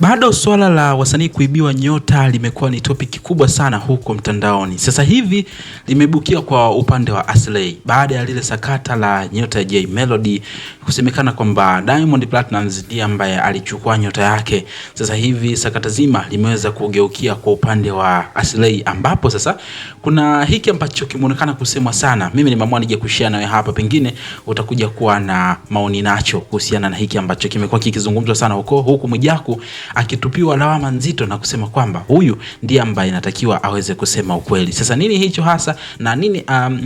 Bado swala la wasanii kuibiwa nyota limekuwa ni topic kubwa sana huko mtandaoni. Sasa hivi limebukia kwa upande wa Aslay baada ya lile sakata la nyota ya Jay Melody kusemekana kwamba Diamond Platnumz ndiye ambaye alichukua nyota yake. Sasa hivi sakata zima limeweza kugeukia kwa upande wa Aslay, ambapo sasa kuna hiki ambacho kimeonekana kusemwa sana. Mimi nimeamua nije kushare nawe hapa, pengine utakuja kuwa na maoni nacho kuhusiana na hiki ambacho kimekuwa kikizungumzwa sana huku Mwijaku akitupiwa lawama nzito na kusema kwamba huyu ndiye ambaye inatakiwa aweze kusema ukweli. Sasa nini hicho hasa na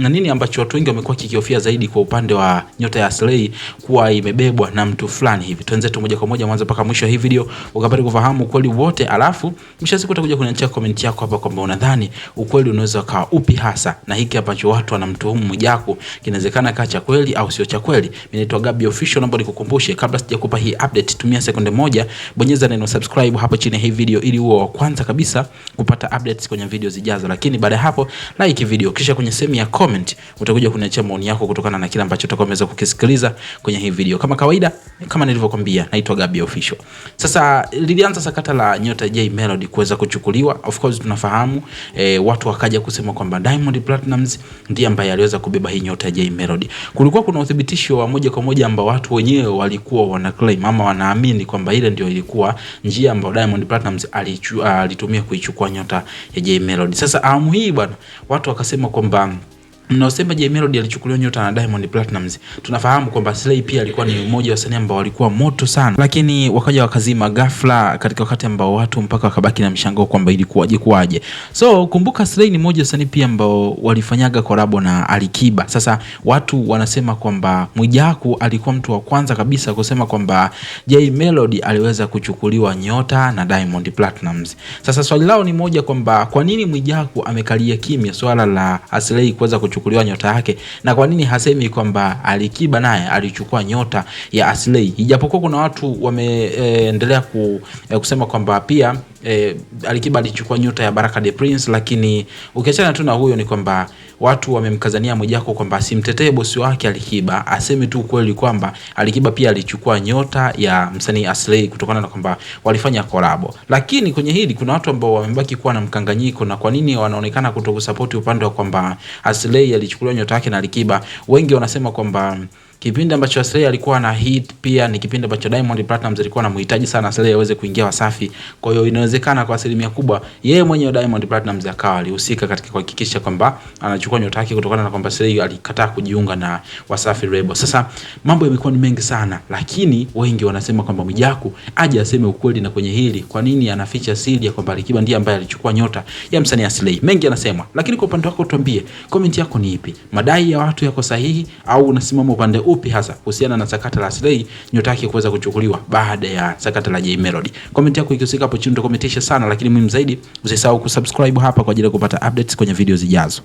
nini ambacho watu wengi wamekuwa kikihofia zaidi kwa upande wa nyota ya Aslay kuwa imebebwa na mtu fulani hivi? Tuanze tu moja kwa moja mwanzo mpaka mwisho wa hii video ukapata kufahamu ukweli wote, alafu mwisho siku utakuja kuniachia comment yako hapa kwamba unadhani ukweli unaweza kuwa upi hasa, na hiki ambacho watu wanamtuhumu Mwijaku kinawezekana kaa cha kweli au sio cha kweli. Mimi naitwa Gabby Official, naomba nikukumbushe kabla sijakupa hii update, tumia sekunde moja, bonyeza neno subscribe hapo chini ya hii video ili uwe wa kwanza kabisa kupata updates kwenye video zijazo. Lakini baada ya hapo like video, kisha kwenye sehemu ya comment utakuja kuniachia maoni yako kutokana na kile ambacho utakuwa umeweza kukisikiliza kwenye hii video. Kama kawaida, kama nilivyokuambia, naitwa Gabby Official. Sasa lilianza sakata la nyota Jay Melody kuweza kuchukuliwa. Of course tunafahamu watu wakaja kusema kwamba Diamond Platnumz ndiye ambaye aliweza kubeba hii nyota ya Jay Melody. Kulikuwa kuna uthibitisho wa moja kwa moja ambao watu wenyewe walikuwa wana claim ama wanaamini kwamba ile ndio ilikuwa njia ambayo Diamond Platnumz alitumia kuichukua nyota ya Jay Melody. Sasa awamu hii bwana, watu wakasema kwamba mnaosema Jay Melody alichukuliwa nyota na Diamond Platnumz, tunafahamu kwamba Aslay pia alikuwa ni mmoja wa wasanii ambao walikuwa moto sana, lakini wakaja wakazima ghafla katika wakati ambao watu mpaka wakabaki na mshangao kwamba ilikuwaje. So kumbuka Aslay ni mmoja wa wasanii pia ambao walifanyaga collab na Alikiba. Sasa watu wanasema kwamba Mwijaku alikuwa mtu wa kwanza kabisa kusema kwamba Jay Melody aliweza kuchukuliwa nyota na Diamond Platnumz. Sasa swali lao ni moja, kwamba kwa nini Mwijaku amekalia kimya swala la Aslay kuweza kuchukuliwa nyota yake, na kwa nini hasemi kwamba Alikiba naye alichukua nyota ya Aslay? Ijapokuwa kuna watu wameendelea kusema kwamba pia Alikiba alichukua nyota ya Baraka the Prince, lakini ukiachana tu na huyo ni kwamba watu wamemkazania Mwijaku kwamba asimtetee bosi wake Alikiba, aseme tu kweli kwamba Alikiba pia alichukua nyota ya msanii Aslay kutokana na kwamba walifanya collab. Lakini kwenye hili kuna watu ambao wamebaki kuwa na mkanganyiko, na kwa nini wanaonekana kutokusupport upande wa kwamba Aslay alichukuliwa nyota yake na Alikiba. Wengi wanasema kwamba kipindi ambacho Aslay alikuwa na hit pia ni kipindi ambacho Diamond Platnumz alikuwa anamhitaji sana Aslay aweze kuingia Wasafi. Kwa hiyo inawezekana kwa asilimia kubwa yeye mwenyewe Diamond Platnumz akawa alihusika katika kuhakikisha kwamba anachukua nyota yake kutokana na kwamba Aslay alikataa kujiunga na Wasafi label. Sasa mambo yamekuwa ni mengi sana, lakini wengi wanasema kwamba Mwijaku aje aseme ukweli, na kwenye hili kwa nini anaficha siri ya kwamba Alikiba ndiye ambaye alichukua nyota ya msanii Aslay. Mengi anasema, lakini kwa upande wako tuambie, comment yako ni ipi? Madai ya watu yako sahihi au unasimama upande upi hasa kuhusiana na sakata la Aslay nyota yake kuweza kuchukuliwa baada ya sakata la Jay Melody? Comment yako ikisika hapo chini, utakomentisha sana, lakini muhimu zaidi usisahau kusubscribe hapa kwa ajili ya kupata updates kwenye video zijazo.